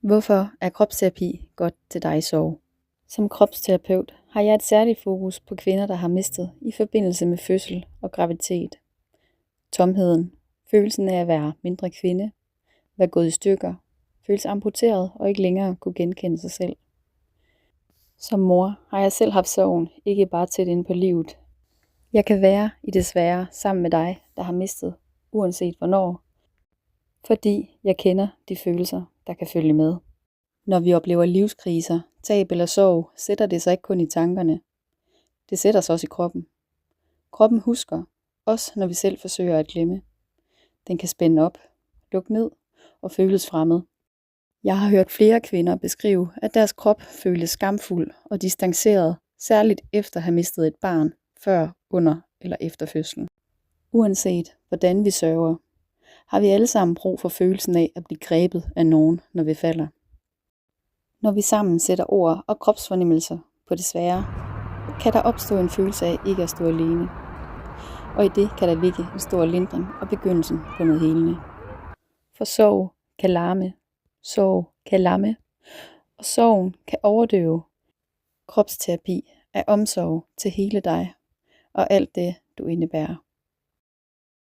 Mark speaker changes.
Speaker 1: Hvorfor er kropsterapi godt til dig i sorg? Som kropsterapeut har jeg et særligt fokus på kvinder, der har mistet i forbindelse med fødsel og graviditet. Tomheden, følelsen af at være mindre kvinde, være gået i stykker, føles amputeret og ikke længere kunne genkende sig selv. Som mor har jeg selv haft sorgen, ikke bare tæt inde på livet. Jeg kan være i det svære sammen med dig, der har mistet, uanset hvornår, fordi jeg kender de følelser, der kan følge med. Når vi oplever livskriser, tab eller sorg, sætter det sig ikke kun i tankerne. Det sætter sig også i kroppen. Kroppen husker, også når vi selv forsøger at glemme. Den kan spænde op, lukke ned og føles fremmed. Jeg har hørt flere kvinder beskrive, at deres krop føles skamfuld og distanceret, særligt efter at have mistet et barn, før, under eller efter fødslen. Uanset hvordan vi sørger, har vi alle sammen brug for følelsen af at blive grebet af nogen, når vi falder. Når vi sammen sætter ord og kropsfornemmelser på det svære, kan der opstå en følelse af ikke at stå alene. Og i det kan der ligge en stor lindring og begyndelsen på noget helende. For sorg kan larme, sorg kan lamme, og sorgen kan overdøve. Kropsterapi er omsorg til hele dig og alt det, du indebærer.